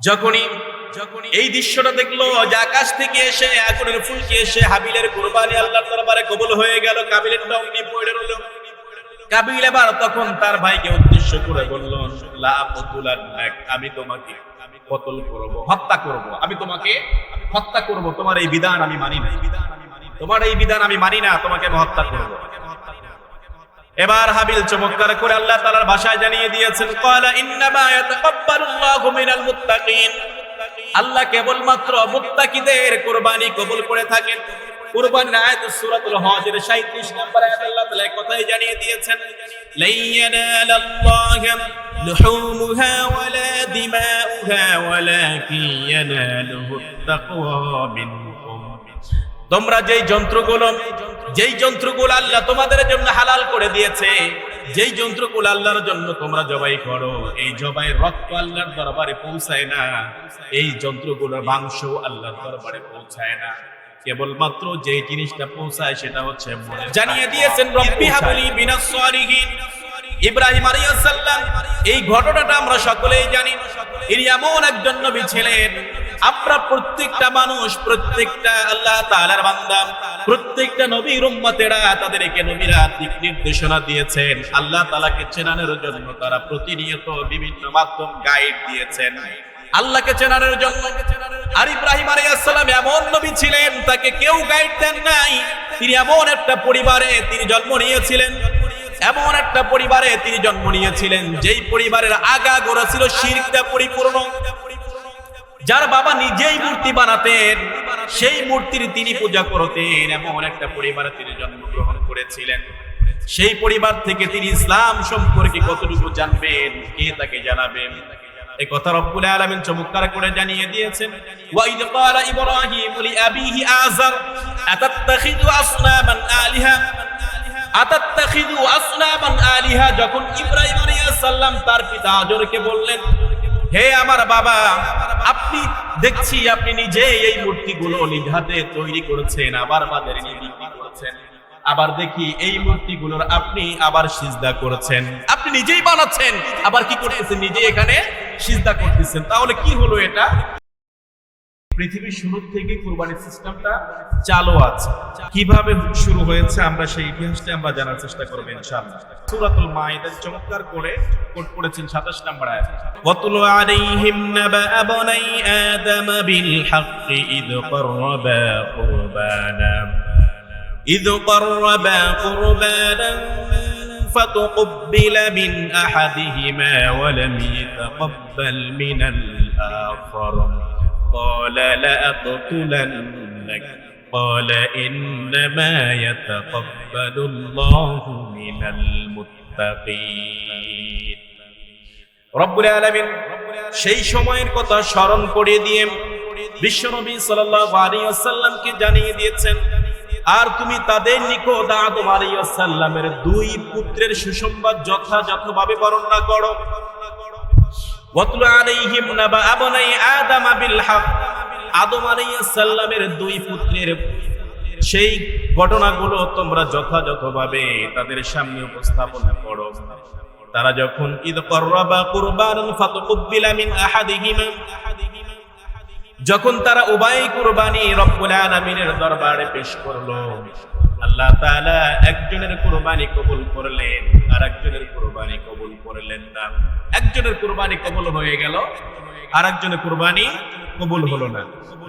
যখনই এই দৃশ্যটা দেখলো যে আকাশ থেকে এসে আগুনের ফুলকি এসে হাবিলের কুরবানি আল্লাহর দরবারে কবুল হয়ে গেল, কাবিলের ডাউনি পড়ে রইল। কাবিল এবার তখন তার ভাইকে উদ্দেশ্য করে বলল, লা আকুতুলান্নাক, আমি তোমাকে কতল করব, হত্যা করব, আমি তোমাকে হত্যা করব, তোমার এই বিধান আমি মানি না, তোমার এই বিধান আমি মানি না, তোমাকে আমি হত্যা করব। এবার হাবিল চমৎকার করে আল্লাহ তাআলার ভাষায় জানিয়ে দিয়েছেন, ক্বালা ইন্নামা ইয়াতাকাব্বালুল্লাহু মিনাল মুত্তাকিন, আল্লাহ কেবলমাত্র মুত্তাকিদের কুরবানি কবুল করে থাকেন। কুরবানির আয়াত সূরাতুল হজের 37 নম্বর আয়াতে আল্লাহ তাআলা এই কথাই জানিয়ে দিয়েছেন, লা ইয়ানালাল্লাহু লুহুমুহা ওয়ালা দিমাউহা ওয়ালাকিন ইয়ানালুহুত তাকওয়া মিনকুম, তোমরা যেই যন্ত্রগুলো আল্লাহ তোমাদের জন্য হালাল করে দিয়েছে, যেই যন্ত্রগুলো আল্লাহর জন্য তোমরা জবাই করো, এই জবাইয়ের রক্ত আল্লাহর দরবারে পৌঁছায় না, এই যন্ত্রগুলোর মাংস আল্লাহর দরবারে পৌঁছায় না, কেবলমাত্র যেই জিনিসটা পৌঁছায় সেটা হচ্ছে জানিয়ে দিয়েছেন রব্বি হাবলি মিনাস সালিহিন। ইব্রাহিম আলাইহিস সালাম, এই ঘটনাটা আমরা সকলেই জানি, ইনি এমন একজন নবী ছিলেন, আমরা প্রত্যেকটা মানুষ, প্রত্যেকটা আল্লাহ তাআলার বান্দা, প্রত্যেকটা নবীর উম্মতেরা তাদেরকে নবীরা দিক নির্দেশনা দিয়েছেন, আল্লাহ তাআলাকে চেনানোর জন্য তারা প্রতিনিয়ত বিভিন্ন মাধ্যম গাইড দিয়েছেন আল্লাহকে চেনানোর জন্য। আর ইব্রাহিম আলাইহিস সালাম এমন নবী ছিলেন, তাকে কেউ গাইড দেন নাই, তিনি এমন একটা পরিবারে তিনি জন্ম নিয়েছিলেন, এমন একটা পরিবারে তিনি জন্ম নিয়েছিলেন যেই পরিবারের আগা গোড়া ছিল শিরকে পরিপূর্ণ, যার বাবা নিজেই মূর্তি বানাতেন, সেই মূর্তির তিনি পূজা করতেন, এমন একটা পরিবারে তিনি জন্মগ্রহণ করেছিলেন। সেই পরিবার থেকে তিনি ইসলাম সম্পর্কে কতটুকু জানবেন, কে তাকে জানাবেন, এই কথা রব্বুল আলামিন চমৎকার করে জানিয়ে দিয়েছেন, ওয়া ইয ক্বালা ইব্রাহিমু লিআবিহি আযার আতাত্তাখিযু আসনামান আলিহা, যখন ইব্রাহিম আলাইহিস সালাম তার পিতা আজরকে বললেন, হে আমার বাবা, আপনি দেখছি আপনি নিজেই এই মূর্তিগুলো নিজ হাতে তৈরি করেছেন, আবার বাজারে নিয়ে বিক্রি করেছেন, আবার দেখি এই মূর্তিগুলোর আপনি আবার সিজদা করেছেন, আপনি নিজেই বানাচ্ছেন, আবার কি করতেছেন, নিজেই এখানে সিজদা করতেছেন, তাহলে কি হলো এটা? পৃথিবীর শুরু থেকে কুরবানির সিস্টেমটা চালু আছে, কিভাবে শুরু হয়েছে আমরা সেই ইতিহাসটা আমরা জানার চেষ্টা করব ইনশাআল্লাহ। সূরাতুল মাইদা চমৎকার করে কোট করেছেন 27 নম্বর আয়াত, ওয়াতুলু আলাইহিম নাবা আবনাই আদম বিল হাক্কি ইয قربا قربانا فتقبل من أحدهما ولم يتقبل من الآخر قال لأقتلنك قال إنما يتقبل الله من المتقين। রব্বুল আলামিন সেই সময়ের কথা স্মরণ করিয়ে দিয়ে বিশ্বনবী সাল্লাল্লাহু আলাইহি ওয়াসাল্লামকে জানিয়ে দিয়েছেন, আর তুমি তাদের নিকট আদম আলাইহিস সালামের দুই পুত্রের সুসংবাদ যথাযথভাবে বর্ণনা করো। ওয়াতলু আলাইহিম নাবা আবনাই আদম বিল হক, আদম আলাইহিস সালামের দুই পুত্রের সেই ঘটনাগুলো তোমরা যথাযথভাবে তাদের সামনে উপস্থাপন করো। তারা যখন ইদ করবা কুরবানান ফাতুকবিলা মিন আহাদিহিমা, যখন তারা উভয় কুরবানি রব্বুল আলামিনের দরবারে পেশ করলো, আল্লাহ তাআলা একজনের কুরবানি কবুল করলেন, আর একজনের কুরবানি কবুল করলেন না। একজনের কুরবানি কবুল হয়ে গেল, আর একজনের কুরবানি কবুল হলো না।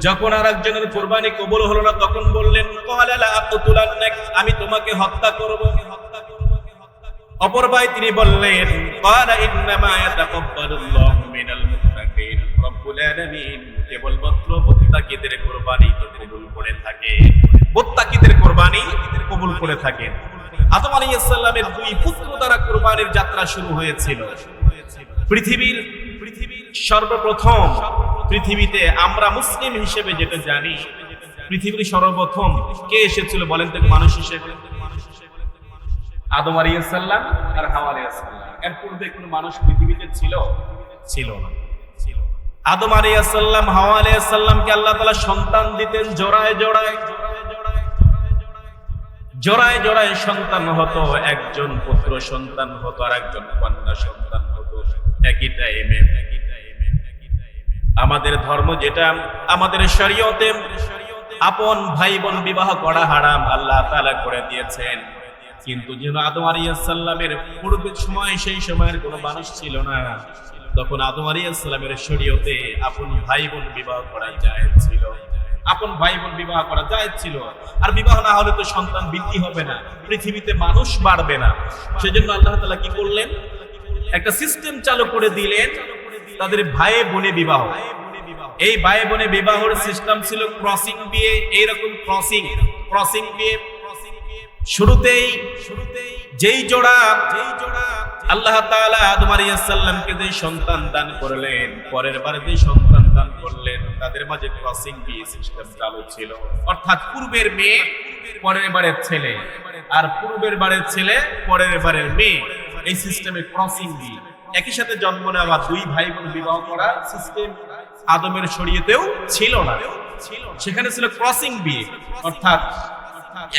যখন আর একজনের কুরবানি কবুল হলো না, তখন বললেন, ক্বালা লা আকুতুলান্নাক, আমি তোমাকে হত্যা করব। অপর ভাই তিনি বললেন, ক্বালা ইন্নামা ইয়াতাকাব্বালুল্লাহু মিনাল মুত্তাকিন, রব্বুল আলামিন কেবলমাত্র মুত্তাকিদের কুরবানি কবুল করে থাকে, মুত্তাকিদের কুরবানি কবুল করে থাকেন। আদম আলাইহিস সালামের দুই পুত্র দ্বারা কুরবানির যাত্রা শুরু হয়েছিল। পৃথিবীর সর্বপ্রথম, পৃথিবীতে আমরা মুসলিম হিসেবে যেটা জানি, পৃথিবীর সর্বপ্রথম কে এসেছিল বলেন তো মানুষ হিসেবে? আদম আলাইহিস সালাম আর হাওয়া আলাইহিস সালাম। এর পূর্বে কোনো মানুষ পৃথিবীতে ছিল না। আদম আলাইহিস সালাম হাওয়া আলাইহিস সালামকে আল্লাহ তাআলা সন্তান দিতেন, জোড়ায় জোড়ায় সন্তান হতো, একজন পুত্র সন্তান হতো আর একজন কন্যা সন্তান হতো একই টাইমে। আমাদের ধর্ম যেটা, আমাদের শরীয়তে আপন ভাই বোন বিবাহ করা হারাম আল্লাহ তাআলা করে দিয়েছেন। কিন্তু যেন আদম আলাইহিস সালামের পূর্বের সময়, সেই সময়ের কোনো মানুষ ছিল না, তখন আদম আলাইহিস সালামের শরীয়তে আপন ভাই বোন বিবাহ করা জায়েজ ছিল। আপন ভাই বোন বিবাহ করা জায়েজ ছিল। আর বিবাহ না হলে তো সন্তান বৃদ্ধি হবে না, পৃথিবীতে মানুষ বাড়বে না। সেজন্য আল্লাহ তাআলা কি করলেন, একটা সিস্টেম চালু করে দিলেন, তাদের ভাই বোনে বিবাহ। এই ভাই বোনে বিবাহের সিস্টেম ছিল ক্রসিং বিয়ে। এইরকম ক্রসিং বিয়ে শুরুতেই যেই জোড়া আল্লাহ তাআলা আদম আলাইহিস সালামকে যে সন্তান দান করলেন, পরের বারে যে সন্তান দান করলেন, তাদের মাঝে ক্রসিং বিয়ে সিস্টেম চালু ছিল। অর্থাৎ পূর্বের মেয়ে পরের বারের ছেলে, আর পূর্বের বারের ছেলে পরের বারের মেয়ে, এই সিস্টেমে ক্রসিং বিয়ে। একই সাথে জন্ম নেওয়া দুই ভাই বোন বিবাহ করা সিস্টেম আদমের শরীয়তেও ছিল না। সেখানে ছিল ক্রসিং বিয়ে, অর্থাৎ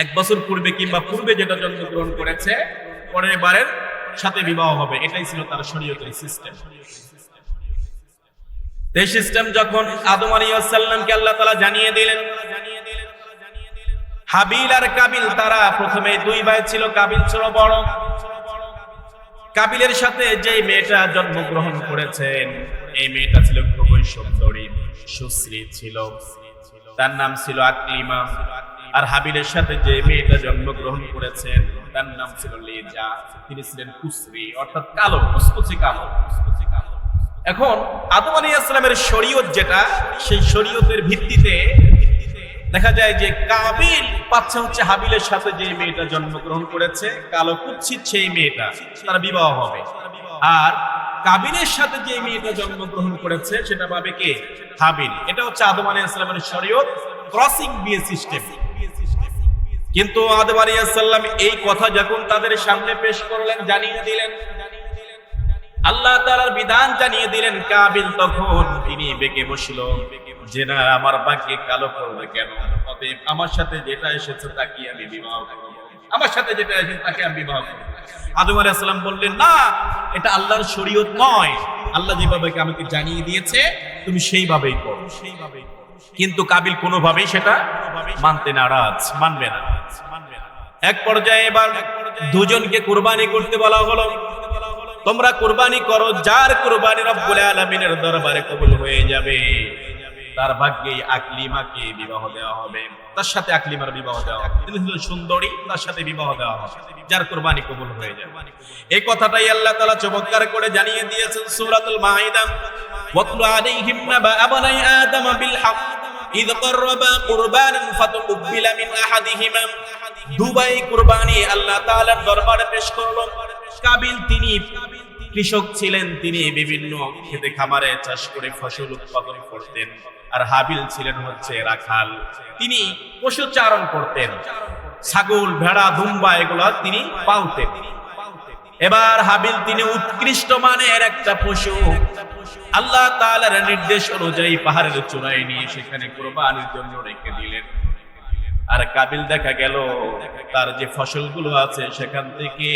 এক বছর পূর্বে কিংবা পূর্বে যেটা জন্মগ্রহণ করেছে পরের বারের সাথে বিবাহ হবে, এটাই ছিল তার শরীয়তের সিস্টেম। এই সিস্টেম যখন আদম আলাইহিস সালামকে আল্লাহ তাআলা জানিয়ে দিলেন, হাবিল আর কাবিল তারা প্রথমে দুই ভাই ছিল। কাবিল ছিল বড়। কাবিলের সাথে যে মেয়েটা জন্মগ্রহণ করেছেন, এই মেয়েটা ছিল খুবই সুন্দরী, সুশ্রী ছিল, তার নাম ছিল আকলিমা। আর হাবিলের সাথে যে মেয়েটা জন্মগ্রহণ করেছেন, তার নাম ছিল লিজা, তিনি ছিলেন কুসরি, অর্থাৎ কালো, কুচকুচে কালো। এখন আদম আলাইহিস সালামের শরীয়ত যেটা, সেই শরীয়তের ভিত্তিতে দেখা যায় যে কাবিল পাচ্ছে হচ্ছে হাবিলের সাথে যে মেয়েটা জন্মগ্রহণ করেছে, কালো কুৎসিত সেই মেয়েটা, তার বিবাহ হবে। আর কাবিলের সাথে যে মেয়েটা জন্মগ্রহণ করেছে সেটা পাবে কে? হাবিল। এটা হচ্ছে আদম আলাইহিস সালামের শরীয়ত, ক্রসিং বিয়ে সিস্টেম। কিন্তু আদম আলাইহিস সালাম এই কথা যখন তাদের সামনে পেশ করলেন, জানিয়ে দিলেন, আল্লাহ তাআলার বিধান জানিয়ে দিলেন, কাবিল তখন তিনি বেঁকে বসলো যে না, আমার ভাগ্যে কালো করবে কেন? অতএব আমার সাথে যেটা এসেছে তাকে আমি বিবাহ করব, আমার সাথে যেটা এসেছে তাকে আমি বিবাহ করব। আদম আলাইহিস সালাম বললেন, না, এটা আল্লাহর শরীয়ত নয়, আল্লাহ যেভাবে আমাকে জানিয়ে দিয়েছে তুমি সেইভাবেই করো। কিন্তু কাবিল কোনোভাবেই সেটা মানতে নারাজ, মানবে না। এক পর্যায়ে এবার দুজনকে কুরবানি করতে বলা হলো। তোমরা কুরবানি করো, যার কুরবানি রব্বুল আলামিনের দরবারে কবুল হয়ে যাবে তার ভাগ্যে আকলিমাকে বিবাহ দেওয়া হবে, তার সাথে আকলিমার বিবাহ দেওয়া হবে। তিনি ছিলেন সুন্দরী, তার সাথে বিবাহ দেওয়া হবে, যার কুরবানি কবুল হয়ে যাবে। এই কথাটাই আল্লাহ তাআলা চমৎকার করে জানিয়ে দিয়েছেন সূরাতুল মাঈদা, ওয়াতলু আলাইহিম নাবা আবনাই আদম বিল হক ইয ক্বাররাবা কুরবানান ফাতুকবিলা মিন আহাদিহিমা। দুবাই কুরবানি আল্লাহ তাআলার দরবারে পেশ করলো। কাবিল তিনি কৃষক ছিলেন, তিনি বিভিন্ন খেতে খামারে চাষ করে ফসল উৎপাদন করতেন। আর হাবিল ছিলেন হচ্ছে রাখাল, তিনি পশু চারণ করতেন, ছাগল, ভেড়া, দুম্বা এগুলা তিনি পালতেন। এবার হাবিল তিনি উৎকৃষ্ট মানের একটা পশু আল্লাহ তাআলার নির্দেশ অনুযায়ী পাহাড়ের চূড়ায় নিয়ে সেখানে কুরবানির জন্য রেখে দিলেন। আর কাবিল দেখা গেল তার যে ফসলগুলো আছে সেখান থেকে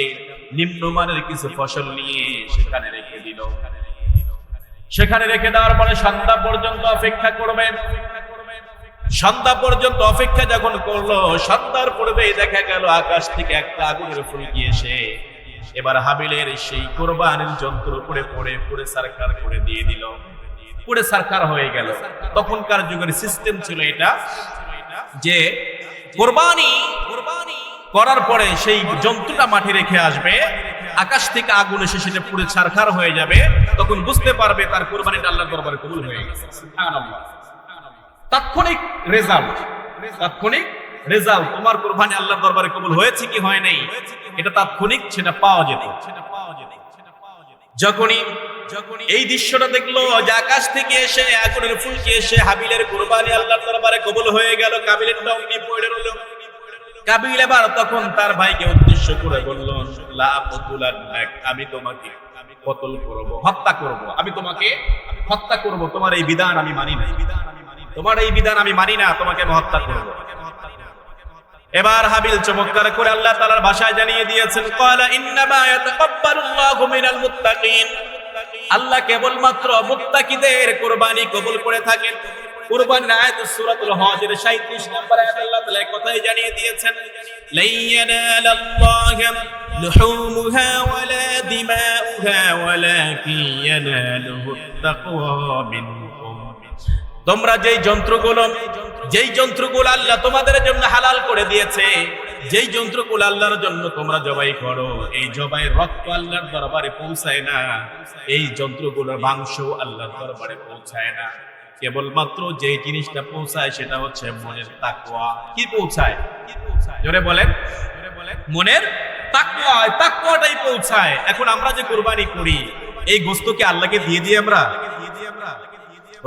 নিম্নমানের কিছু ফসল নিয়ে সেখানে রেখে দিল। সেখানে রেখে দেওয়ার পরে সন্ধ্যা পর্যন্ত অপেক্ষা করবেন। সন্ধ্যা পর্যন্ত অপেক্ষা যখন করলো, সন্ধ্যার পূর্বেই দেখা গেল আকাশ থেকে একটা আগুনের ফুলকি এসে এবার হাবিলের সেই কুরবানির যন্ত্র উপরে পড়ে সারকার করে দিয়ে দিল, পুড়ে সারকার হয়ে গেল। তখনকার যুগের সিস্টেম ছিল এটা যে কুরবানি করার পরে সেই জন্তুটা মাঠে রেখে আসবে, আকাশ থেকে আগুন এসে সেটা পুড়ে ছারখার হয়ে যাবে, তখন বুঝতে পারবে তার কুরবানিটা আল্লাহর দরবারে কবুল হয়ে গেছে। সুবহানাল্লাহ। তাৎক্ষণিক রেজাল্ট তোমার কুরবানি আল্লাহর দরবারে কবুল হয়েছে কি হয় নাই, এটা তাৎক্ষণিক সেটা পাওয়া যেত। যখনই এই দৃশ্যটা দেখলো যে আকাশ থেকে এসে আগুনের ফুলকি এসে হাবিলের কুরবানি আল্লাহর দরবারে কবুল হয়ে গেল, কাবিলের ডাউনি পড়ে রইল। কাবিল এবার তখন তার ভাইকে উদ্দেশ্য করে বলল, লা আকুতুলান্নাক, আমি তোমাকে কতল করব, হত্যা করব, আমি তোমাকে হত্যা করব, তোমার এই বিধান আমি মানি না, তোমার এই বিধান আমি মানি না, তোমাকে আমি হত্যা করব। এবার হাবিল চমৎকার করে আল্লাহ তাআলার ভাষায় জানিয়ে দিয়েছেন, ক্বালা ইন্নামা ইয়াতাকাব্বালুল্লাহু মিনাল মুত্তাকিন, আল্লাহ কেবলমাত্র মুত্তাকিদের কুরবানি কবুল করে থাকেন। কুরবানির আয়াত সূরাতুল হজের 37 নম্বর আয়াতে আল্লাহ তাআলা এই কথাই জানিয়ে দিয়েছেন, লাইয়ানালাল্লাহু লুহুমুহা ওয়ালা দিমাউহা ওয়ালাকিন ইয়ানালুহুত তাকওয়া মিনকুম। তোমরা যেই যন্ত্রগুলো আল্লাহ তোমাদের জন্য হালাল করে দিয়েছে, যেই যন্ত্রগুলো আল্লাহর জন্য তোমরা জবাই করো, এই জবাইয়ের রক্ত আল্লাহর দরবারে পৌঁছায় না, এই যন্ত্রগুলোর মাংস আল্লাহর দরবারে পৌঁছায় না। কেবলমাত্র যে জিনিসটা পৌঁছায় সেটা হচ্ছে মনের তাকওয়া। কি পৌঁছায়? জোরে বলেন। মনের তাকওয়া, তাকওয়াটাই পৌঁছায়। এখন আমরা যে কুরবানি করি, এই গোশতকে আল্লাহকে দিয়ে দিই আমরা?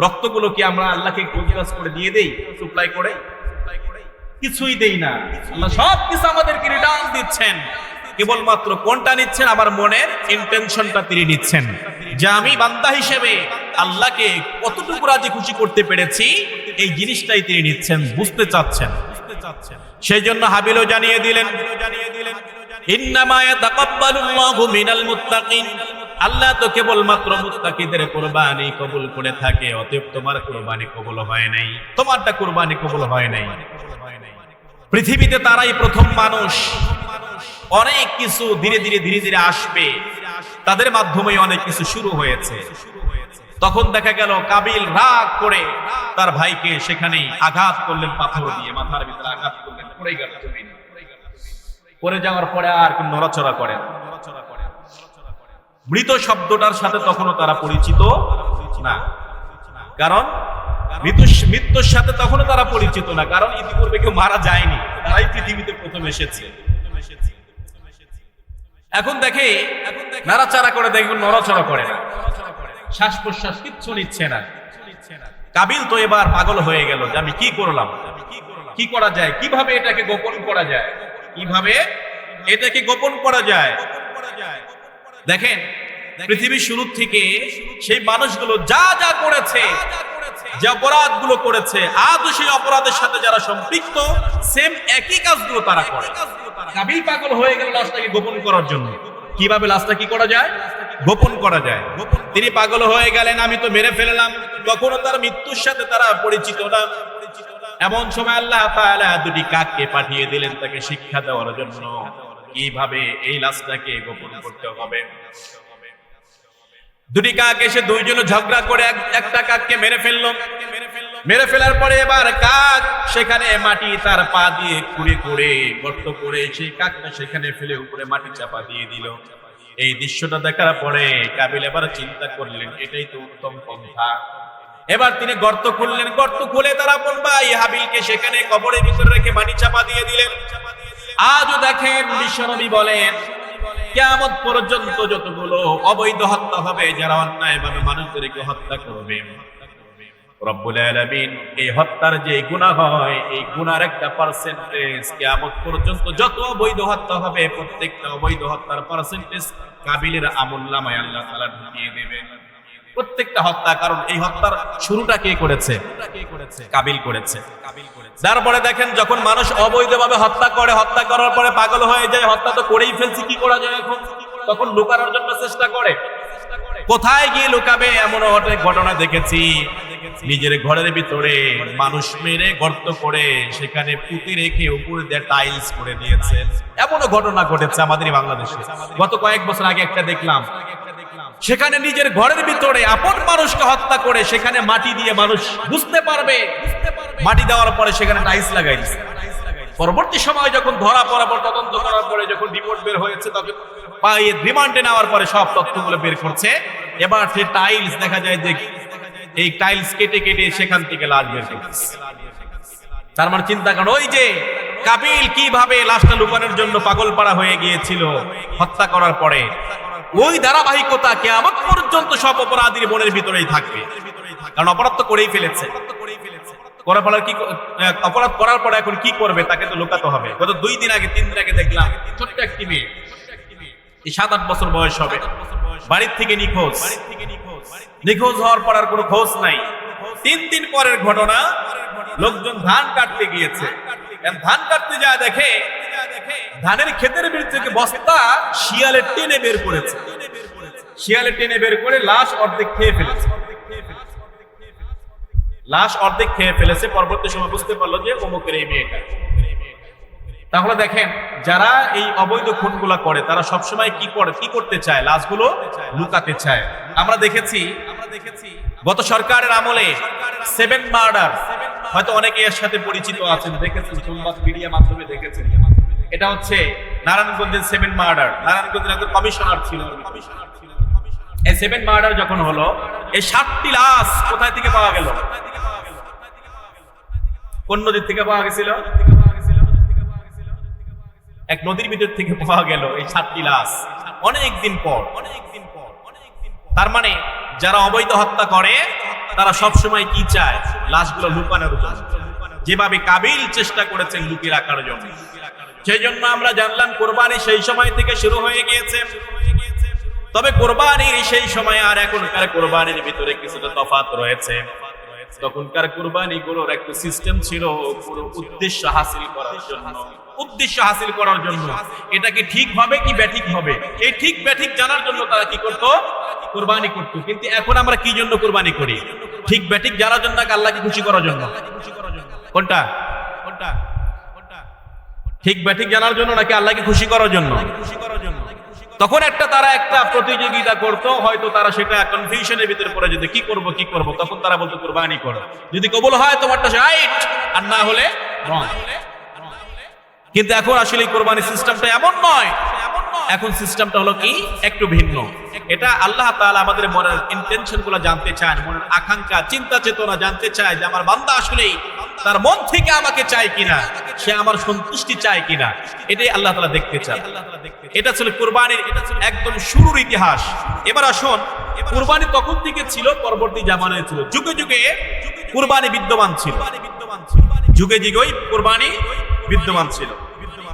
রক্তগুলো কি আমরা আল্লাহকে গোছগাছ করে দিয়ে দেই, সাপ্লাই করে? কিছুই দেই না। আল্লাহ সব কিছু আমাদেরকে রিটার্ন দিচ্ছেন। কেবলমাত্র কোনটা নিচ্ছেন? আমার মনের ইন্টেনশনটা তিনি নিচ্ছেন, যে আমি বান্দা হিসেবে আল্লাহকে কতটুকু রাজি খুশি করতে পেরেছি, এই জিনিসটাই তিনি নিচ্ছেন, বুঝতে চাচ্ছেন। সেই জন্য হাবিলও জানিয়ে দিলেন, ইন্নামা ইয়াতাকাব্বালুল্লাহু মিনাল মুত্তাকিন। আল্লাহ তো কেবলমাত্র মুত্তাকিদের কুরবানি কবুল করে থাকে, অতএব তোমার কুরবানি কবুল হয় নাই, তোমারটা কুরবানি কবুল হয় নাই। পৃথিবীতে তারাই প্রথম মানুষ। অনেক কিছু ধীরে ধীরে আসবে, তাদের মাধ্যমে অনেক কিছু শুরু হয়েছে। তখন দেখা গেল কাবিল রাগ করে তার ভাইকে সেখানেই আঘাত করলেন, পাথর দিয়ে মাথার ভিতরে আঘাত করলেন, পড়ে গেল। পড়ে যাওয়ার পরে আর কোন নড়াচড়া করেন। মৃত শব্দটার সাথে তখনও তারা পরিচিত না, কারণ মৃত্যুর সাথে তখনও তারা পরিচিত না, কারণ ইতিপূর্বে কেউ মারা যায়নি, তারাই পৃথিবীতে প্রথম এসেছে। এখন দেখে নাড়াচাড়া করে, দেখবেন নড়াচড়া করে না, শ্বাস প্রশ্বাস কিচ্ছু নিচ্ছে না। কাবিল তো এবার পাগল হয়ে গেল যে আমি কি করলাম, কি করা যায়, কিভাবে এটাকে গোপন করা যায়, কিভাবে এটাকে গোপন করা যায়। দেখেন পৃথিবীর শুরু থেকে সেই মানুষগুলো যা যা করেছে, যে অপরাধগুলো করেছে, আজও সেই অপরাধের সাথে যারা সম্পৃক্ত, সেম একই কাজগুলো তারা করে। কাবিল পাগল হয়ে গেল লাশটাকে গোপন করার জন্য। কিভাবে লাশটা কি করা যায়, গোপন করা যায়। তিনি পাগল হয়ে গেলেন, আমি তো মেরে ফেললাম। তখনও তার মৃত্যুর সাথে তারা পরিচিত না। এমন সময় আল্লাহ তাআলা দুটি কাককে পাঠিয়ে দিলেন তাকে শিক্ষা দেওয়ার জন্য, কিভাবে এই লাশটাকে গোপন করতে হবে। দুটি কাক এসে দুইজনে ঝগড়া করে একটা কাককে মেরে ফেললো। মেরে ফেলার পরে এবার কাক সেখানে মাটি তার পা দিয়ে খুঁড়ে খুঁড়ে গর্ত করে সেই কাকটা সেখানে ফেলে উপরে মাটি চাপা দিয়ে দিল। এই দৃশ্যটা দেখার পরে কাবিল এবার চিন্তা করলেন, এটাই তো উত্তম পন্থা। এবার তিনি গর্ত খুললেন, গর্ত খুলে তার আপন ভাই হাবিলকে সেখানে কবরের ভিতরে রেখে মাটি চাপা দিয়ে দিলেন। আজও দেখেন বিশ্বনবী বলেন, কিয়ামত পর্যন্ত যতগুলো অবৈধ হত্যা হবে, যারা অন্যায়ভাবে মানুষদেরকে হত্যা করবে, রব্বুল আলামিন এই হত্যার যে গুনাহ হয়, এই গুনার একটা পার্সেন্টেজ কিয়ামত পর্যন্ত যত অবৈধ হত্যা হবে, প্রত্যেকটা অবৈধ হত্যার পার্সেন্টেজ কাবিলের আমলনামায় আল্লাহ তাআলা ঢুকিয়ে দেবেন। প্রত্যেকটা হত্যা, কারণ এই হত্যার শুরুটা কে করেছে? কাবিল করেছে। তারপরে দেখেন যখন মানুষ অবৈধভাবে হত্যা করে, হত্যা করার পরে পাগল হয়ে যায়, হত্যা তো করেই ফেলছি, কি করা যায় এখন? তখন লুকানোর জন্য চেষ্টা করে। কোথায় গিয়ে লুকাবে? এমন অনেক ঘটনা দেখেছি। নিজের ঘরের ভিতরে মানুষ মেরে গর্ত করে সেখানে পুঁতি রেখে উপরে দিয়ে টাইলস করে দিয়েছে। এমনও ঘটনা ঘটেছে আমাদের বাংলাদেশে। গত কয়েক বছর আগে একটা দেখলাম, সেখানে নিজের ঘরের ভিতরে আপন মানুষকে হত্যা করে সেখানে মাটি দিয়ে মানুষ বুঝতে পারবে, মাটি দেওয়ার পরে সেখানে টাইলস লাগাই দিচ্ছে। পরবর্তী সময় যখন ধরা পড়ার পর, তদন্ত করার পরে যখন রিপোর্ট বের হয়েছে, তখন পায়ে রিমান্ডে নেওয়ার পরে সব তথ্যগুলো বের করছে। এবার সে টাইলস দেখা যায় যে এই টাইলস কেটে কেটে সেখান থেকে লাশ বের করছে। তার মানে চিন্তা করেন, ওই যে কাবিল কিভাবে লাশটা লুকানোর জন্য পাগল পাড়া হয়ে গিয়েছিল হত্যা করার পরে, ওই ধারাবাহিকতা কিয়ামত পর্যন্ত সব অপরাধীর মনের ভিতরেই থাকবে। কারণ অপরাধ তো করেই ফেলেছে। অপরাধ করার পরে এখন কি করবে? তাকে তো লুকাতে হবে। গত 2 দিন আগে 3 দিন আগে দেখলাম ছোট্ট একটি মেয়ে, 7-8 বছর বয়স হবে, বাড়ির থেকে নিখোঁজ হওয়ার পর আর কোনো খোঁজ নাই। 3 দিন পরের ঘটনা, লোকজন ধান কাটতে গিয়েছে, ধান কাটতে যায় দেখে ধানের ক্ষেতের ভিতর থেকে বস্তা শিয়ালে টেনে বের করেছে। শিয়ালে টেনে বের করে লাশ অর্ধেক খেয়ে ফেলেছে। লাশ অর্ধেক খেয়ে ফেলেছে, পরবর্তী সময় বুঝতে পারলো যে অমুকের এই মেয়েটা। তাহলে দেখেন, যারা এই অবৈধ খুনগুলা করে তারা সবসময় কি করতে চায়? লাশগুলো লুকাতে চায়। আমরা দেখেছি গত সরকারের আমলে 7 মার্ডার, হয়তো অনেকে এর সাথে পরিচিত আছেন, দেখেছেন, সংবাদ মিডিয়া মাধ্যমে দেখেছেন। এটা হচ্ছে নারায়ণগঞ্জের 7 মার্ডার। নারায়ণগঞ্জের একজন কমিশনার ছিল। এই 7 মার্ডার যখন হলো, এই 7টি লাশ কোথায় থেকে পাওয়া গেল? কোন নদীর থেকে পাওয়া গেছিল? এক নদীর ভিতর থেকে পাওয়া গেল এই 7টি লাশ অনেকদিন পর। তার মানে যারা অবৈধ হত্যা করে তারা সবসময় কি চায়? লাশগুলো লুকানোর জন্য, যেভাবে কাবিল চেষ্টা করেছেন লুকিয়ে রাখার জন্য। সেই জন্য আমরা জানলাম কোরবানি সেই সময় থেকে শুরু হয়ে গিয়েছে। তবে কোরবানির সেই সময় আর এখনকার কোরবানির ভিতরে কিছুটা তফাৎ রয়েছে। তখনকার কোরবানি গুলোর একটা সিস্টেম ছিল পুরো উদ্দেশ্য হাসিল করার জন্য। এটা কি ঠিক হবে কি ব্যাঠিক হবে, এই ঠিক ব্যাঠিক জানার জন্য তারা কি করত? কোরবানি করত। কিন্তু এখন আমরা কি জন্য কোরবানি করি? ঠিক ব্যাঠিক জানার জন্য নাকি আল্লাহকে খুশি করার জন্য? কোনটা? ঠিক ব্যাঠিক জানার জন্য নাকি আল্লাহকে খুশি করার জন্য? তখন তারা একটা প্রতিযোগিতা করতো, হয়তো তারা সেটা কনফিউশনের ভিতরে পড়ে যেত, কি করব। তখন তারা বলতো কোরবানি করো, যদি কবুল হয় তোমারটা রাইট, আর না হলে রং। কিন্তু এখন আসলে কোরবানি সিস্টেমটা এমন নয়। এখন সিস্টেমটা হলো কি একটু ভিন্ন। এটা আল্লাহ তাআলা আমাদের মনের ইন্টেনশন গুলো জানতে চান, মনের আকাঙ্ক্ষা, চিন্তা চেতনা জানতে চায় যে আমার বান্দা আসলেই তার মন থেকে আমাকে চায় কিনা, সে আমার সন্তুষ্টি চায় কিনা, এটাই আল্লাহ তাআলা দেখতে চান। এটা ছিল কুরবানির একদম শুরুর ইতিহাস। এবার আসুন, কুরবানি তখন থেকে ছিল, পরবর্তী জামানায় ছিল, যুগে যুগে কুরবানি বিদ্যমান ছিল, যুগে যুগেই কুরবানি বিদ্যমান ছিল।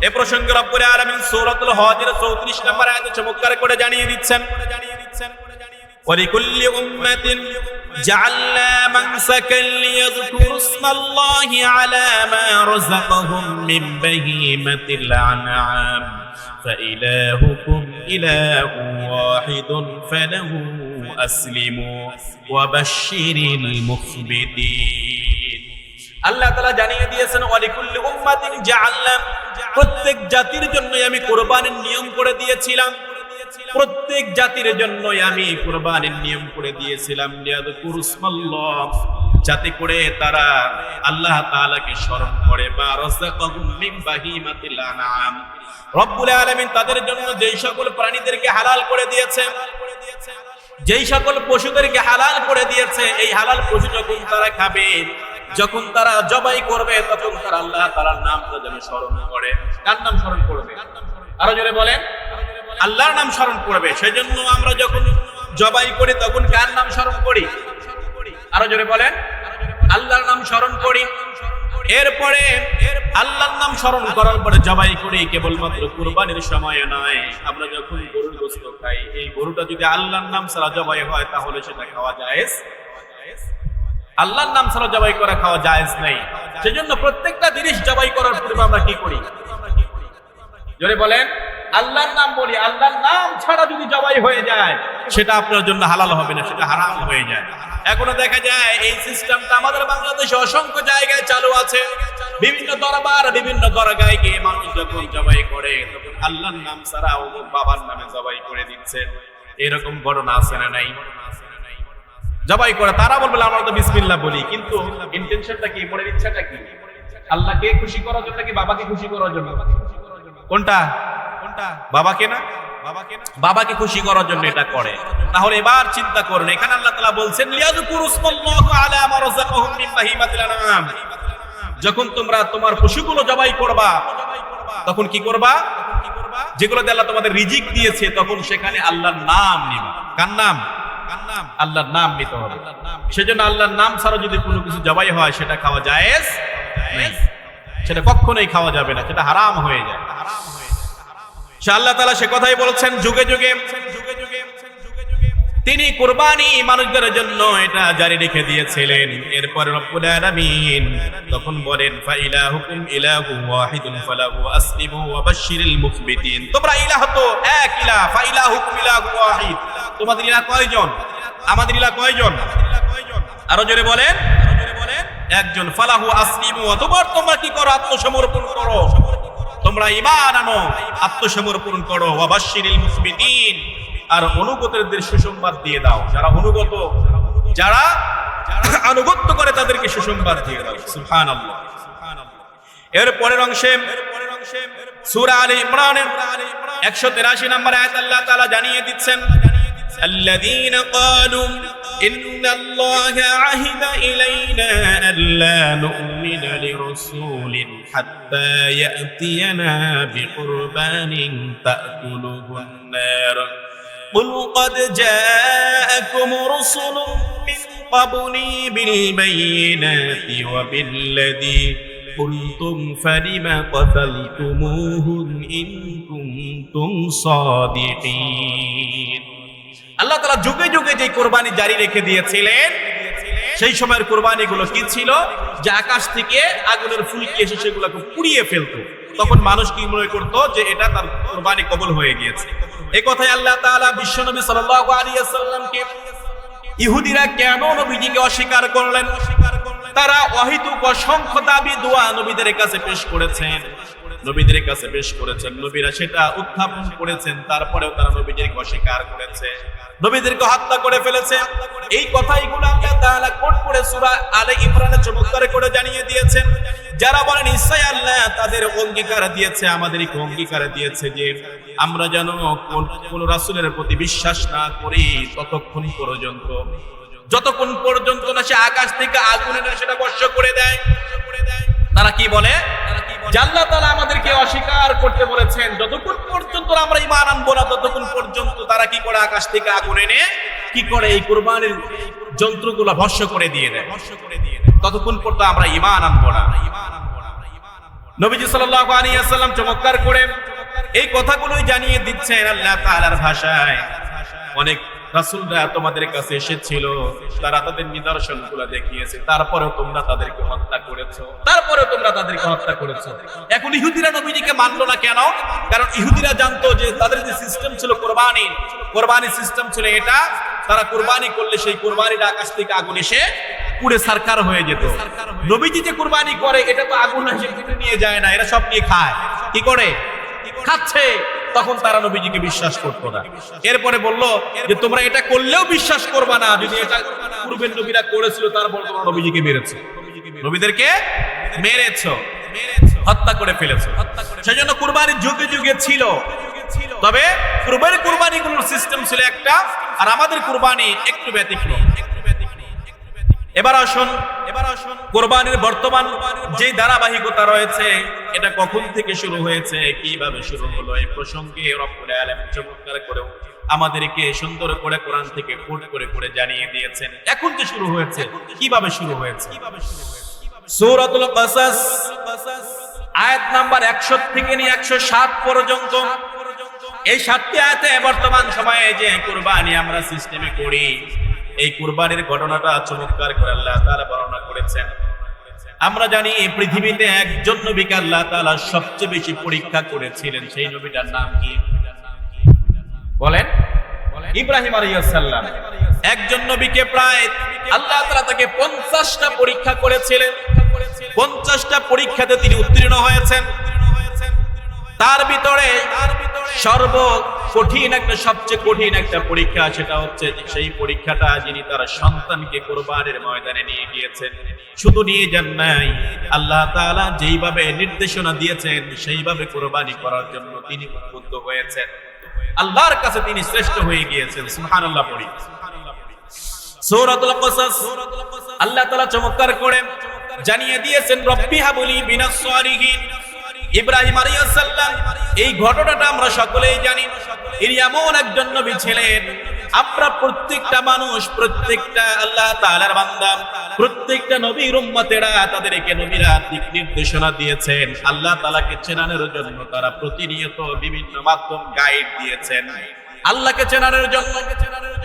এ প্রসঙ্গে রব্বুল আলামিন সূরাতুল হজের 34 নম্বর আয়াতে চমৎকার করে জানিয়ে দিচ্ছেন, ওয়ালিকুল্লি উম্মাতিন জাআলনা মানসাকান লিয়াযকুরু ইসমাল্লাহি আলা মা রাযাকাহুম মিন বাহিমাতিল আনআম فإلهكم إله واحد فله أسلموا وبشر المخبتين। আল্লাহ তাআলা জানিয়ে দিয়েছেন, ওয়ালিকুল্লি উম্মাতিন জাআলনা, প্রত্যেক জাতির জন্য আমি কুরবানির নিয়ম করে দিয়েছিলাম। প্রত্যেক জাতির জন্য আমি কুরবানির নিয়ম করে দিয়েছিলাম, লিয়াযকুরু ইসমাল্লাহ, যাতে করে তারা আল্লাহ তাআলাকে স্মরণ করে, মা রাযাকাহুম মিন বাহিমাতিল আনআম, রব্বুল আলামিন তাদের জন্য যেই সকল প্রাণীদেরকে হালাল করে দিয়েছে, যেই সকল পশুদেরকে হালাল করে দিয়েছে, এই হালাল পশু যখন তারা খাবে, যখন তারা জবাই করবে, তখন তারা আল্লাহ তাআলার নামটা যেন স্মরণ করে। কার নাম স্মরণ করবে? আরো জোরে বলেন, আল্লাহর নাম স্মরণ করবে। সেজন্য আমরা যখন জবাই করি তখন কার নাম স্মরণ করি? আরো জোরে বলেন, আল্লাহর নাম স্মরণ করি। এরপরে আল্লাহর নাম স্মরণ করার পরে জবাই করি। কেবলমাত্র কুরবানির সময় নয়, আমরা যখন গরুর গোশত খাই, এই গরুটা যদি আল্লাহর নাম ছাড়া জবাই হয় তাহলে সেটা খাওয়া জায়েজ। আল্লাহর নাম ছাড়া জবাই করা খাওয়া জায়েজ নেই। সেজন্য প্রত্যেকটা জিনিস জবাই করার পূর্বে আমরা কি করি? জোরে বলেন, আল্লাহর নাম বলি। আল্লাহর নাম ছাড়া যদি জবাই হয়ে যায় সেটা আপনার জন্য হালাল হবে না, সেটা হারাম হয়ে যায়। এখনো দেখা যায় এই সিস্টেমটা আমাদের বাংলাদেশে অসংখ্য জায়গায় চালু আছে। বিভিন্ন দরবার, বিভিন্ন দরগায় গিয়ে মানুষ যখন জবাই করে তখন আল্লাহর নাম ছাড়া অমুক বাবার নামে জবাই করে দিচ্ছে। এরকম ঘটনা আছে না নাই? জবাই করে তারা বলবে আমরা তো বিসমিল্লাহ বলি, কিন্তু ইন্টেনশনটা কি, মনের ইচ্ছাটা কি? আল্লাহকে খুশি করার জন্য কি বাবাকে খুশি করার জন্য? কোনটা? বাবাকে না, বাবাকে খুশি করার জন্য এটা করে। তাহলে এবার চিন্তা করুন, এখানে আল্লাহ তাআলা বলছেন লিয়াযকুরু ইসমাল্লাহু আলা মা রাযাকাহুম মিন বাহিমাতিল আনআম, যখন তোমরা তোমার পশুগুলো জবাই করবা তখন কি করবা? যেগুলো আল্লাহ তোমাদের রিজিক দিয়েছে তখন সেখানে আল্লাহর নাম নিবা। কার নাম? আল্লাহর নাম নিতে হবে। সেজন্য আল্লাহর নাম ছাড়া যদি কোনো কিছু জবাই হয় সেটা খাওয়া জায়েজ নেই, সেটা কখনোই খাওয়া যাবে না, সেটা হারাম হয়ে যায়। আল্লাহ তাআলা সে কথাই বলছেন, যুগে যুগে তিনি কুরবানি মানুষদের জন্য এটা জারি রেখে দিয়েছিলেন। এরপর রব্বুল আলামিন তখন বলেন, ফাইলাহুকুম ইলাহু ওয়াহিদুন ফালাহু আসলিমু ওয়া বাশশিরিল মুখবিতিন। তোমরা ইলাহ তো এক ইলাহ, ফাইলাহুকুম ইলাহু ওয়াহিদ, তোমাদের ইলাহ কয়জন? আমাদের ইলাহ কয়জন? আরো জোরে বলেন, একজন। ফালাহু আসলিমু, অতঃপর তোমরা কি করো? আত্মসমর্পণ করো, তোমরা ঈমান আনো, আত্মসমর্পণ করো। ওয়া বাশশিরিল মুখবিতিন, আর অনুগতদের সুসংবাদ দিয়ে দাও। যারা অনুগত, যারা আনুগত্য করে তাদেরকে সুসংবাদ দিয়ে দাও। সুবহানাল্লাহ। এর পরের অংশে সূরা আলে ইমরানের 183 নম্বর আয়াত আল্লাহ তাআলা জানিয়ে দিচ্ছেন, الذين قالوا إن الله عهد إلينا ألا نؤمن لرسول حتى يأتينا بقربان تأكله النار قل قد جاءكم رسل من قبلي بالبينات وبالذي قلتم فلم قتلتموهم إن كنتم صادقين। আল্লাহ তাআলা যুগে যুগে যে কোরবানি জারি রেখে দিয়েছিলেন, সেই সময়ের কোরবানিগুলো কি ছিল? যে আকাশ থেকে আগুনের ফুলকি এসে সেগুলোকে পুড়িয়ে ফেলতো। তখন মানুষ কি মনে করতো? যে এটা তার কোরবানি কবুল হয়ে গিয়েছে। এই কথাই আল্লাহ তাআলা বিশ্বনবী সাল্লাল্লাহু আলাইহি ওয়াসাল্লামকে, ইহুদিরা কেন নবীজিকে অস্বীকার করলেন? তারা অহেতুক অসংখ্য দাবি দোয়া নবীদের কাছে পেশ করেছেন, নবীরা সেটা উত্থাপন করেছেন, তারপরেও তারা নবীজিকে অস্বীকার করেছে, নবীদেরকে হত্যা করে ফেলেছে। এই কথাইগুলো আল্লাহ তাআলা কোট করে সূরা আলে ইমরানে চমৎকার করে জানিয়ে দিয়েছেন। যারা বলেন নিশ্চয় আল্লাহ তাদের অঙ্গীকার দিয়েছে, আমাদেরকে অঙ্গীকার দিয়েছে যে আমরা যেন কোন রাসূলের প্রতি বিশ্বাস না করি যতক্ষণ পর্যন্ত না সে আকাশ থেকে আগুন এনে সেটা বর্ষণ করে দেয়। তারা কি বলে? আল্লাহ তাআলা আমাদেরকে অস্বীকার করতে বলেছেন, যতক্ষণ পর্যন্ত আমরা ঈমান আনবো না ততক্ষণ পর্যন্ত তারা কি করে? আকাশ থেকে আগুন এনে কি করে? এই কুরবানির যন্ত্রগুলো ভস্ম করে দিয়ে দেয়। ততক্ষণ পর্যন্ত আমরা ঈমান আনবো না। নবীজি সাল্লাল্লাহু আলাইহি ওয়াসাল্লাম চমৎকার করে এই কথাগুলোই জানিয়ে দিচ্ছেন আল্লাহ তাআলার ভাষায়। অনেক রাসূলরা তোমাদের কাছে এসেছিল, তারা তাদের নিদর্শনগুলো দেখিয়েছে, তারপরেও তোমরা তাদেরকে হত্যা করেছো। এখন ইহুদিরা নবীজিকে মানলো না কেন? কারণ ইহুদিরা জানতো যে তাদের যে সিস্টেম ছিল কোরবানি সিস্টেম ছিল এটা, তারা কোরবানি করলে সেই কোরবানিটা আকাশ থেকে আগুন এসে পুড়ে ছারখার হয়ে যেত। নবীজি যে কোরবানি করে এটা তো আগুন এসে কেটে নিয়ে যায় না, এরা সব নিয়ে খায়। কি করে? খাচ্ছে। তখন তারা নবীজিকে বিশ্বাস করতো না। এরপরে বলল যে তোমরা এটা করলেও বিশ্বাস করবা না, যদি এটা পূর্বের নবীরা করেছিল তারপর তোমরা নবীজিকে মেরেছো, নবীদেরকে মেরেছো, হত্যা করে ফেলেছো। সেজন্য কুরবানি যুগে যুগে ছিল, তবে পূর্বের কুরবানিগুলোর সিস্টেম ছিল একটা, আর আমাদের কুরবানি একটু ব্যতিক্রম। এবার আসুন কোরবানির বর্তমান যে ধারাবাহিকতা রয়েছে, এটা কখন থেকে শুরু হয়েছে, কিভাবে শুরু হলো, এই প্রসঙ্গে রব্বুল আলামিন চমৎকার করে আমাদেরকে সুন্দর করে কোরআন থেকে কোট করে করে জানিয়ে দিয়েছেন। এখন যে শুরু হয়েছে, কিভাবে শুরু হয়েছে। সূরাতুল কাসাস আয়াত নাম্বার 100 থেকে নিয়ে 107 পর্যন্ত, এই 7টি আয়াতে বর্তমান সময়ে যে কুরবানি আমরা সিস্টেমে করি, এই কুরবানির ঘটনাটা চমৎকার করে আল্লাহ তাআলা বর্ণনা করেছেন। আমরা জানি পৃথিবীতে একজন নবীকে আল্লাহ তাআলা সবচেয়ে বেশি পরীক্ষা করেছিলেন, সেই নবীটার নাম কি বলেন? ইব্রাহিম আলাইহিস সালাম। একজন নবীকে প্রায় আল্লাহ তাআলা তাকে 50টা পরীক্ষা করেছিলেন। 50টা পরীক্ষাতে তিনি উত্তীর্ণ হয়েছেন। তার ভিতরে সবচেয়ে কঠিন একটা পরীক্ষা, সেটা হচ্ছে সেই পরীক্ষাটা যিনি তার সন্তানকে কোরবানির ময়দানে নিয়ে গিয়েছেন। শুধু নিয়ে যান নাই, আল্লাহ তাআলা যেইভাবে নির্দেশনা দিয়েছেন সেইভাবে কোরবানি করার জন্য তিনি উদ্বুদ্ধ হয়েছেন। আল্লাহর কাছে তিনি শ্রেষ্ঠ হয়ে গিয়েছেন। সুবহানাল্লাহ। পড়ি সূরাতুল কাসাস, আল্লাহ তাআলা চমৎকার করে জানিয়ে দিয়েছেন, রব্বি হাবলি মিনাস সালিহিন। ইব্রাহিম আলাইহিস সালাম, এই ঘটনাটা আমরা সকলেই জানি। ইনি এমন একজন নবী ছিলেন, আমরা প্রত্যেকটা মানুষ, প্রত্যেকটা আল্লাহ তাআলার বান্দা, প্রত্যেকটা নবীর উম্মতেরা তাদেরকে নবীরা দিক নির্দেশনা দিয়েছেন। আল্লাহ তাআলাকে চেনানোর জন্য তারা প্রতিনিয়ত বিভিন্ন মাধ্যম গাইড দিয়েছেন আল্লাহকে চেনানোর জন্য।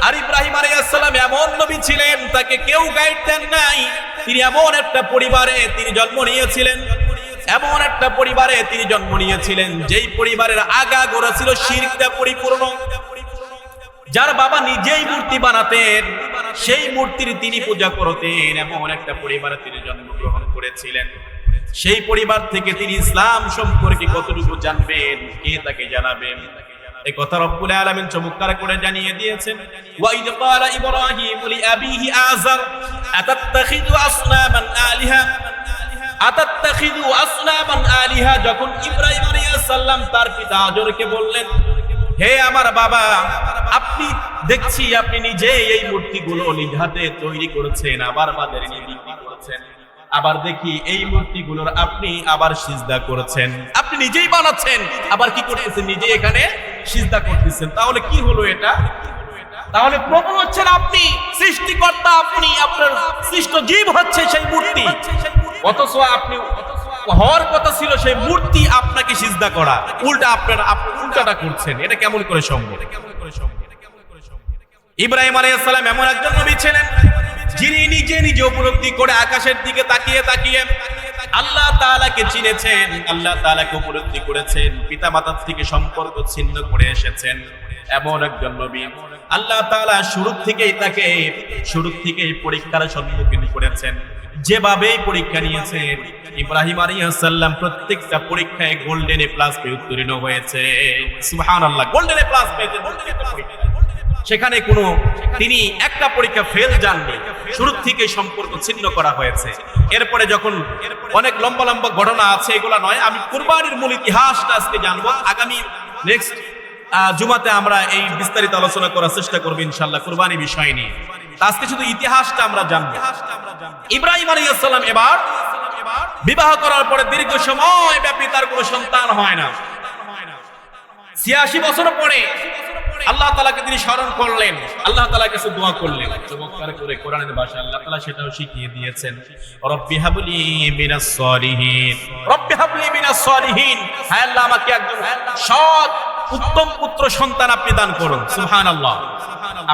আর ইব্রাহিম আলাইহিস সালাম এমন নবী ছিলেন, তাকে কেউ গাইড দেন নাই। তিনি এমন একটা পরিবারে তিনি জন্ম নিয়েছিলেন, যেই পরিবারের আগা গোড়া ছিল শিরকে পরিপূর্ণ। যার বাবা নিজেই মূর্তি বানাতেন, সেই মূর্তির তিনি পূজা করতেন, এমন একটা পরিবারে তিনি জন্মগ্রহণ করেছিলেন। সেই পরিবার থেকে তিনি ইসলাম সম্পর্কে কতটুকু জানবেন, কে তাকে জানাবেন? এই কথা রব্বুল আলামিন চমৎকার করে জানিয়ে দিয়েছেন। ওয়া ইয ক্বালা ইব্রাহিম লিআবিহি আযার আতাত্তাখিযু আসনামান আলিহা আতাত্তাখিযু আসনামান আলিহা, যখন ইব্রাহিম আলাইহিস সালাম তার পিতা আজরকে বললেন, হে আমার বাবা, আপনি দেখছি আপনি নিজে এই মূর্তিগুলো নিজ হাতে তৈরি করেছেন, আবার বাজারে নিয়ে বিক্রি করেছেন, আবার দেখি এই মূর্তিগুলোর আপনি আবার সিজদা করেছেন, আপনি নিজেই বানাচ্ছেন, আবার কি করতেছেন, নিজে এখানে সিজদা করতেছেন। তাহলে কি হলো এটা? তাহলে প্রভু হচ্ছেন আপনি, সৃষ্টিকর্তা আপনি, আপনার সৃষ্ট জীব হচ্ছে সেই মূর্তি, অথচ আপনি হওয়ার কথা ছিল সেই মূর্তি আপনাকে সিজদা করা, উল্টা আপনারা উল্টাটা করছেন। এটা কেমন করে সম্ভব? ইব্রাহিম আলাইহিস সালাম এমন একজন নবী ছিলেন যিনি নিজে নিজে উপলব্ধি করে আকাশের দিকে তাকিয়ে তাকিয়ে আল্লাহ তাআলাকে চিনেছেন, আল্লাহ তাআলাকে উপলব্ধি করেছেন, পিতামাতার থেকে সম্পর্ক ছিন্ন করে এসেছেন। এমন একজন নবী আল্লাহ তাআলা শুরু থেকেই তাকে পরীক্ষার সম্মুখীন করেছেন। যেভাবেই পরীক্ষা নিয়েছেন ইব্রাহিম আলাইহিস সালাম প্রত্যেকটা পরীক্ষায় গোল্ডেন এ প্লাস পেয়ে উত্তীর্ণ হয়েছে। সুবহানাল্লাহ, গোল্ডেন এ প্লাস পেয়েছেন প্রত্যেকটা পরীক্ষায়। সেখানে কোনো তিনি একটা পরীক্ষা ফেল যাননি, শুরু থেকে সম্পর্ক ছিন্ন করা হয়েছে। এরপরে যখন অনেক লম্বা লম্বা ঘটনা আছে, এগুলা নয়, আমি কুরবানির মূল ইতিহাসটা আজকে জানবো। আগামী নেক্সট জুমাতে আমরা এই বিস্তারিত আলোচনা করার চেষ্টা করব ইনশাআল্লাহ কুরবানি বিষয় নিয়ে। আজকে শুধু ইতিহাসটা আমরা জানবো। ইব্রাহিম আলাইহিস সালাম এবার বিবাহ করার পরে দীর্ঘ সময় ব্যাপী তার কোনো সন্তান হয় না। 86 বছর পরে আল্লাহ তাআলাকে তিনি স্মরণ করলেন, আল্লাহ তাআলার কাছে দোয়া করলেন। চমৎকার করে কোরআনের ভাষায় আল্লাহ তাআলা সেটাও শিখিয়ে দিয়েছেন, রব্বি হাবলি মিনাস সলিহিন, রব্বি হাবলি মিনাস সলিহিন, হে আল্লাহ আমাকে একজন সৎ উত্তম পুত্র সন্তান আপনি দান করুন। সুবহানাল্লাহ,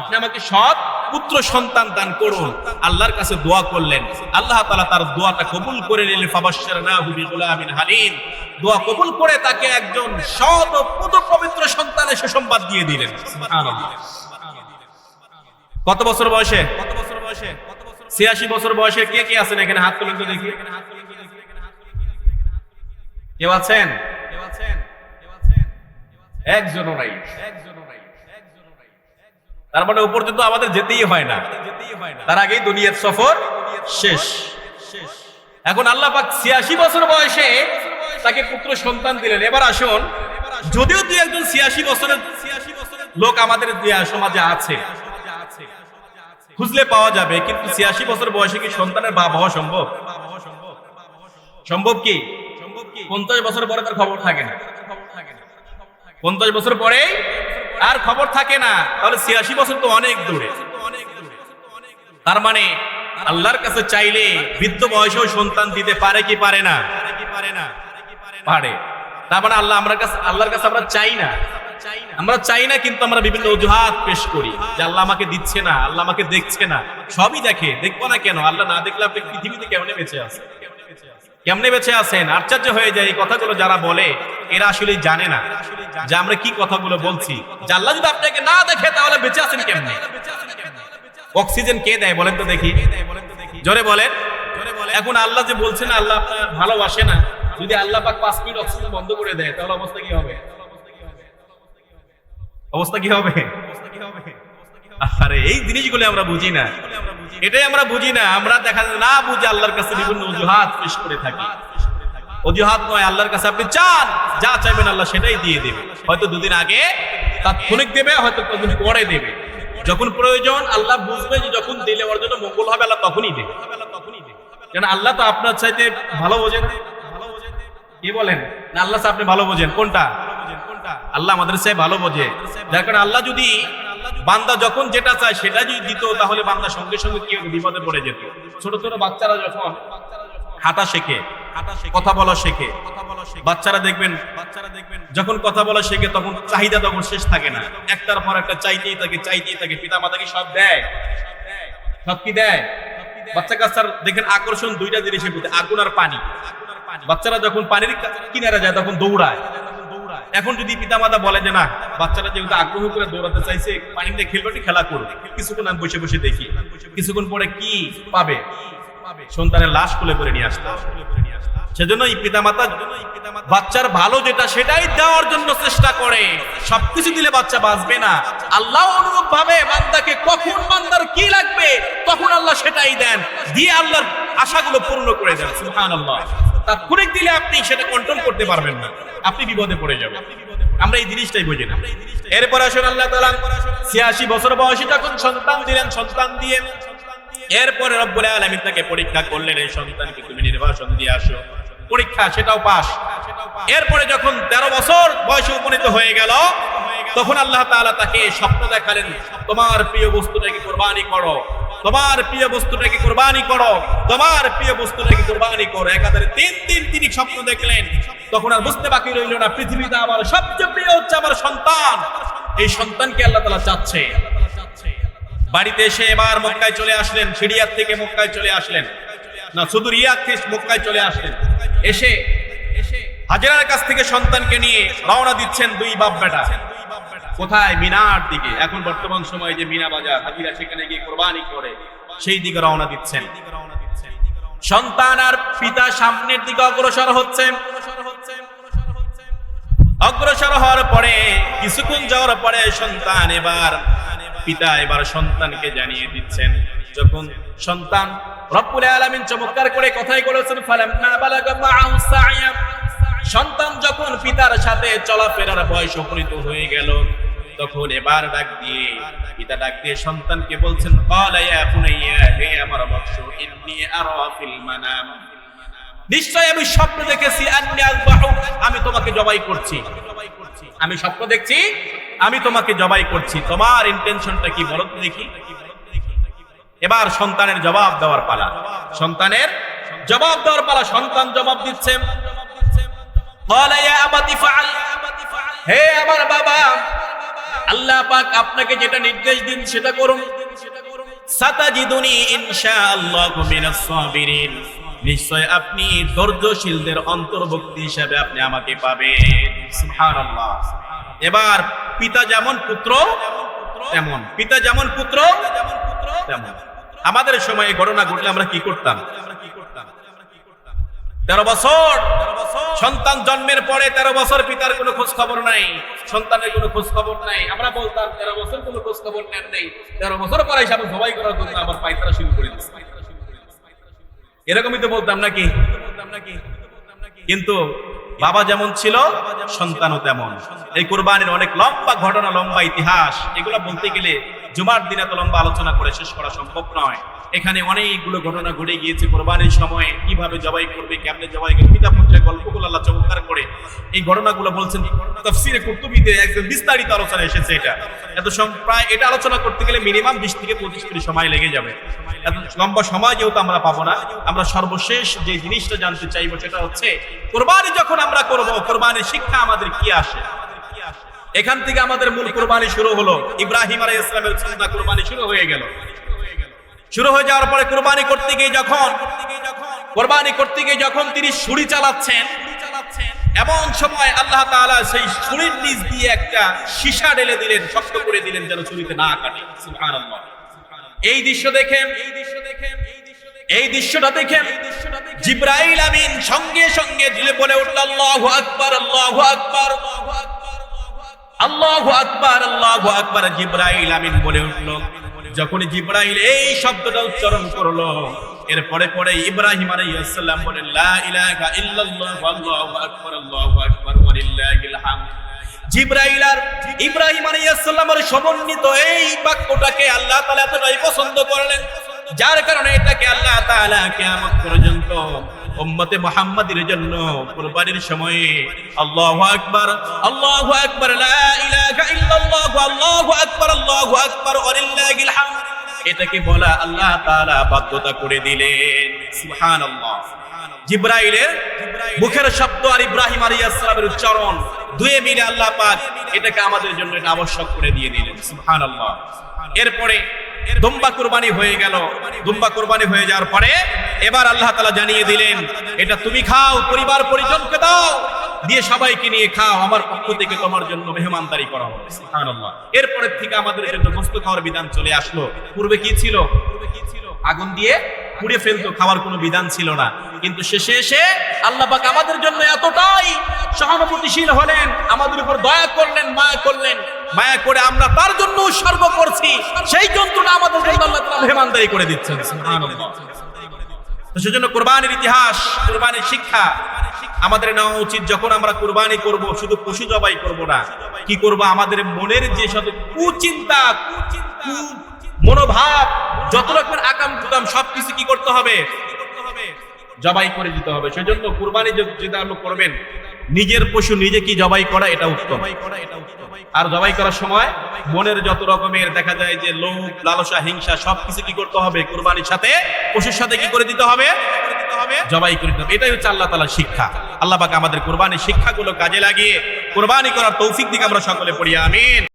আপনি আমাকে সৎ পুত্র সন্তান দান করুন। আল্লাহর কাছে দোয়া করলেন, আল্লাহ তাআলা তার দোয়াটা কবুল করে নিলেন। ফাবাশশারনাহু বিগুলামিন হালিম, দোয়া কবুল করে তাকে একজন সৎ ও পুত্র পবিত্র সন্তানের সুসংবাদ দিয়ে দিলেন। সুবহানাল্লাহ। কত বছর বয়সে? 86 বছর বয়সে কে কে আছেন এখানে? হাত তুলেন তো দেখি। কেউ আছেন? একজনও নাই। তার মানে উপর পর্যন্ত আমাদের যেতেই হয় না, তার আগেই দুনিয়ার সফর শেষ। এখন আল্লাহ পাক 86 বছর বয়সে তাকে পুত্র সন্তান দিলেন। এবার আসুন, যদিও দুই একজন 86 বছরের লোক আমাদের সমাজে আছে, খুঁজলে পাওয়া যাবে, কিন্তু 86 বছর বয়সে কি সন্তানের বাবা হওয়া সম্ভব? সম্ভব কি? 50 বছর পরে তার খবর থাকে না, 50 বছর পরে আর খবর থাকে না। তাহলে 86 বছর তো অনেক দূরে। তার মানে আল্লাহর কাছে চাইলে বৃদ্ধ বয়সেও সন্তান দিতে পারে কি পারে না? পারে। তার মানে আল্লাহর কাছে আমরা চাই না, কিন্তু আমরা বিভিন্ন অজুহাত পেশ করি যে আল্লাহ আমাকে দিচ্ছে না, আল্লাহ আমাকে দেখছে না। সবই দেখবো না কেন? আল্লাহ না দেখলে আপনি পৃথিবীতে কেমনে বেঁচে আছেন? আশ্চর্য হয়ে যায় এই কথাগুলো যারা বলে, এরা আসলে জানে না যে আমরা কি কথাগুলো বলছি। যে আল্লাহ যদি আপনাকে না দেখে তাহলে বেঁচে আছেন কেমনে? অক্সিজেন কে দেয় বলেন তো দেখি, জোরে বলেন। এখন আল্লাহ যে বলছে না আল্লাহ আপনার ভালোবাসে না, যদি আল্লাহ পাক 5 মিনিট অক্সিজেন বন্ধ করে দেয় তাহলে অবস্থা কি হবে? আরে এই জিনিসগুলো আমরা বুঝি না, এটাই আমরা বুঝি না। আমরা দেখা যায় না বুঝে আল্লাহর কাছে বিভিন্ন অজুহাত পেশ করে থাকি। অজুহাত নয়, আল্লাহর কাছে আপনি চান, যা চাইবেন আল্লাহ সেটাই দিয়ে দেবে। হয়তো দুদিন আগে তাৎক্ষণিক দেবে, হয়তো কতদিন পরে দেবে। যখন প্রয়োজন আল্লাহ বুঝবে যে যখন দিলে ওর জন্য মঙ্গল হবে, আল্লাহ তখনই দেবে। কেন আল্লাহ তো আপনার চাইতে ভালো বোঝেন। কি বলেন না? আল্লাহ আপনি ভালো বোঝেন কোনটা? আল্লাহ আমাদের চাই ভালো বোঝে। যার কারণে আল্লাহ যদি বান্দা যখন যেটা চায় সেটা যদি দিত, তাহলে বান্দা সঙ্গে সঙ্গে কি বিপদে পড়ে যেত। ছোট ছোট বাচ্চারা যখন হাঁটা শেখে, কথা বলা শেখে, বাচ্চারা দেখবেন যখন কথা বলা শেখে তখন চাহিদা তখন শেষ থাকে না, একটার পর একটা চাইতেই থাকে। পিতা মাতাকে সব দেয়, সব কি দেয়? বাচ্চা কাচ্চার দেখেন আকর্ষণ দুইটা জিনিসের প্রতি, আগুন আর পানি। বাচ্চারা যখন পানির কিনারে যায় তখন দৌড়ায়, এখন যদি পিতামাতা বলে যে না, বাচ্চাটা যেহেতু আগ্রহ করে দৌড়াতে চাইছে, পানিতে খেলবে, খেলা করবে, কিছুক্ষণ আমি বসে বসে দেখি, কিছুক্ষণ পরে কি পাবে? সন্তানের লাশ কোলে করে নিয়ে আসতে হবে। সেজন্য এই পিতামাতা বাচ্চার ভালো যেটা সেটাই দেওয়ার জন্য চেষ্টা করে। সবকিছু দিলে বাচ্চা বাঁচবে না। আল্লাহ অনুরূপ ভাবে বান্দাকে কখন বান্দার কি লাগবে তখন আল্লাহ সেটাই দেন, দিয়ে আল্লাহর আশাগুলো পূর্ণ করে দেন। সুবহানাল্লাহ। তাৎক্ষণিক দিলে আপনি সেটা কন্ট্রোল করতে পারবেন না, আপনি বিপদে পড়ে যাবেন। আমরা এই জিনিসটাই বুঝি না। এরপর আসুন আল্লাহ তাআলা ৮৬ বছর বয়সে যখন সন্তান দিলেন, সন্তান দিয়ে এরপরে রব্বুল আলামিন তাকে পরীক্ষা করলেন, এই সন্তানকে তুমি নির্বাসন দিয়ে আসো। পরীক্ষা, সেটাও পাস। এরপরে যখন ১৩ বছর বয়সে উপনীত হয়ে গেল, তখন আল্লাহ তাআলা তাকে স্বপ্ন দেখালেন, তোমার প্রিয় বস্তুটাকে কুরবানি করো, তোমার প্রিয় বস্তুটাকে কুরবানি করো, তোমার প্রিয় বস্তুটাকে কুরবানি করো। একাধারে ৩ দিন তিনি স্বপ্ন দেখলেন। তখন আর বুঝতে বাকি রইল না, পৃথিবীতে আমার সবচেয়ে প্রিয় হচ্ছে আমার সন্তান। এই সন্তানকে আল্লাহ তাআলা চাচ্ছে। বাড়িতে এসে এবার মক্কায় চলে আসলেন, সিরিয়ার থেকে মক্কায় চলে আসলেন, না শুধু রিয়াদ থেকে মক্কায় চলে আসলেন। এসে হাজেরার কাছ থেকে সন্তানকে নিয়ে রওনা দিচ্ছেন দুই বাপ বেটা। কোথায়? মিনার দিকে। এখন বর্তমান সময়ে যে মিনা বাজার, হাজিরা সেখানে গিয়ে কোরবানি করে, সেই দিকে রওনা দিচ্ছেন। সন্তান আর পিতা সামনের দিকে অগ্রসর হচ্ছে। অগ্রসর হওয়ার পরে কিছুক্ষণ যাওয়ার পরে সন্তান পিতা এবার সন্তানকে জানিয়ে দিচ্ছেন। যখন সন্তান, রব্বুল আলামিন চমৎকার করে কথাই বলেছেন, ফালাম্মা বালাগা মাআহু সা'য়া, সন্তান যখন পিতার সাথে চলাফেরার বয়স উপনীত হয়ে গেল, তখন এবার পিতা ডাক দিয়ে সন্তানকে বলছেন, ক্বালা ইয়া বুনাইয়া, হে আমার বৎস, ইন্নী আরা ফিল মানাম, নিশ্চয় আমি স্বপ্ন দেখেছি, আন্নী আযবাহু, আমি তোমাকে জবাই করছি। আমি স্বপ্ন দেখছি, আমি তোমাকে জবাই করছি। তোমার ইন্টেনশনটা কি বলো তো দেখি। এবার সন্তানের জবাব দেওয়ার পালা। সন্তানের জবাব দেওয়ার পালা। সন্তান জবাব দিচ্ছে, ক্বালা ইয়া আবাতি ফাআল, হে আমার বাবা, আল্লাহ পাক আপনাকে যেটা নির্দেশ দিন সেটা করুন। সাতাজিদুনি ইনশাআল্লাহু মিনাস সাবিরিন, নিশ্চয় আপনি ধৈর্যশীলদের অন্তর্ভুক্ত হিসেবে আপনি আমাকে পাবেন। সুবহানাল্লাহ। এবার পিতা যেমন পুত্র তেমন, পিতা যেমন পুত্র তেমন। আমাদের সময় এই ঘটনা ঘটলে আমরা কি করতাম? 13 বছর সন্তান জন্মের পরে 13 বছর পিতার কোনো খোঁজ খবর নাই, সন্তানের কোনো খোঁজ খবর নাই। আমরা বলতাম 13 বছর কোনো খোঁজ খবর নেন নাই, 13 বছর পরে হিসাবে জবাই করার জন্য আবার পায়তারা শুরু করে দিচ্ছে। এরকমই তো বলতাম নাকি? কিন্তু বাবা যেমন ছিল সন্তানও তেমন। এই কুরবানির অনেক লম্বা ঘটনা, লম্বা ইতিহাস, এগুলো বলতে গেলে জুমার দিনে তো লম্বা আলোচনা করে শেষ করা সম্ভব নয়। এখানে অনেকগুলো ঘটনা ঘটে গিয়েছে কুরবানির সময়ে, কিভাবে জবাই করবে, কেমনে জবাই করবে, পিতা পুত্রের গল্পগুলো আল্লাহ চমৎকার করে এই ঘটনাগুলো বলছেন। তাফসীরে কুরতুবীতে একদম বিস্তারিত আলোচনা এসেছে। এত প্রায় এটা আলোচনা করতে গেলে মিনিমাম 20 থেকে 25 মিনিট সময় লেগে যাবে। এত লম্বা সময় যেহেতু আমরা পাবো না, আমরা সর্বশেষ যে জিনিসটা জানতে চাইবো সেটা হচ্ছে কুরবানি যখন আমরা করব, কুরবানির শিক্ষা আমাদের কি আসে। এখান থেকে আমাদের মূল কুরবানি শুরু হলো। ইব্রাহিম আলাইহিস সালামের সুন্নাহ কুরবানি শুরু হয়ে গেল। শুরু হয়ে যাওয়ার পরে কুরবানি করতে গিয়ে যখন তিনি ছুরি চালাচ্ছেন, এমন সময় আল্লাহ তাআলা সেই ছুরির নিচ দিয়ে একটা সীসা ঢেলে দিলেন, শক্ত করে দিলেন যেন ছুরিতে না কাটে। সুবহানাল্লাহ। এই দৃশ্যটা দেখে জিবরাইল আমিন সঙ্গে সঙ্গে দিলে বলে উঠল, আল্লাহু আকবার, আল্লাহু আকবার, আল্লাহু আকবার, আল্লাহু আকবার। জিবরাইল আমিন বলে উঠল। যখন জিবরাইল এই শব্দটা উচ্চারণ করলো, এরপরে পরে ইব্রাহিম আলাইহিস সালাম বলেন, লা ইলাহা ইল্লাল্লাহ, আল্লাহু আকবার, আল্লাহু আকবার, ওয়া লিল্লাহিল হামদ। জিবরাইল আর ইব্রাহিম আলাইহিস সালামের সমন্বিত এই বাক্যটাকে আল্লাহ তাআলা এতটাই পছন্দ করলেন, যার কারণে এটাকে আল্লাহ তাআলা কিয়ামত পর্যন্ত উম্মতে মুহাম্মাদের জন্য কুরবানির সময়ে আল্লাহু আকবার, আল্লাহু আকবার, লা ইলাহা ইল্লাল্লাহ, আল্লাহু আকবার, আল্লাহু আকবার, ওয়া লিল্লাহিল হামদ, এটাকে বলা আল্লাহ তাআলা বাধ্যতা করে দিলেন। সুবহানাল্লাহ। জিবরাইলের মুখের শব্দ আর ইব্রাহিম আলাইহিস সালামের উচ্চারণ দুয়ে মিলে আল্লাহ পাক এটাকে আমাদের জন্য এটা আবশ্যক করে দিয়ে দিলেন। সুবহানাল্লাহ। এরপরে দুম্বা কুরবানি হয়ে গেল। দুম্বা কুরবানি হয়ে যাওয়ার পরে এবার আল্লাহ তাআলা জানিয়ে দিলেন, এটা তুমি খাও, পরিবার পরিজনকে দাও। দিয়ে সবাইকে নিয়ে খাও, আমার পক্ষ থেকে তোমার জন্য মেহমানদারি করা হবে। সুবহানাল্লাহ। এরপরের থেকে আমাদের জন্য গোশত খাওয়ার বিধান চলে আসলো। পূর্বে কি ছিল? আগুন দিয়ে পুড়ে ফেলতো, খাওয়ার কোনো বিধান ছিল না। কিন্তু শেষে এসে আল্লাহ পাক আমাদের জন্য এতটাই সহানুভূতিশীল হলেন, আমাদের উপর দয়া করলেন, মায়া করলেন, মায়া করে আমরা তার জন্য উৎসর্গ করছি, সেই যন্ত্রটা আমাদের জন্য আল্লাহ তাআলা মেহমানদারি করে দিচ্ছেন। সুবহানাল্লাহ। তো সেজন্য কুরবানির ইতিহাস, কুরবানির শিক্ষা আমাদের নেওয়া উচিত। যখন আমরা কুরবানি করব, শুধু পশু জবাই করব না, কি করব? আমাদের মনের যে সব কুচিন্তা, মনোভাব, যত রকমের আকাম কুকাম সবকিছু কি করতে হবে? জবাই করে দিতে হবে। সেজন্য কুরবানি যেটা আপনি করবেন, নিজের পশু নিজে কি জবাই করা, এটা উত্তম। আর জবাই করার সময় মনের যত রকমের দেখা যায় যে লোভ, লালসা, হিংসা সবকিছু কি করতে হবে? কুরবানির সাথে, পশুর সাথে কি করে দিতে হবে? জবাই করে দিতে হবে। এটাই হচ্ছে আল্লাহ তাআলার শিক্ষা। আল্লাহ পাক আমাদের কুরবানির শিক্ষাগুলো কাজে লাগিয়ে কুরবানি করার তৌফিক দিকে আমরা সকলে পড়ি, আমিন।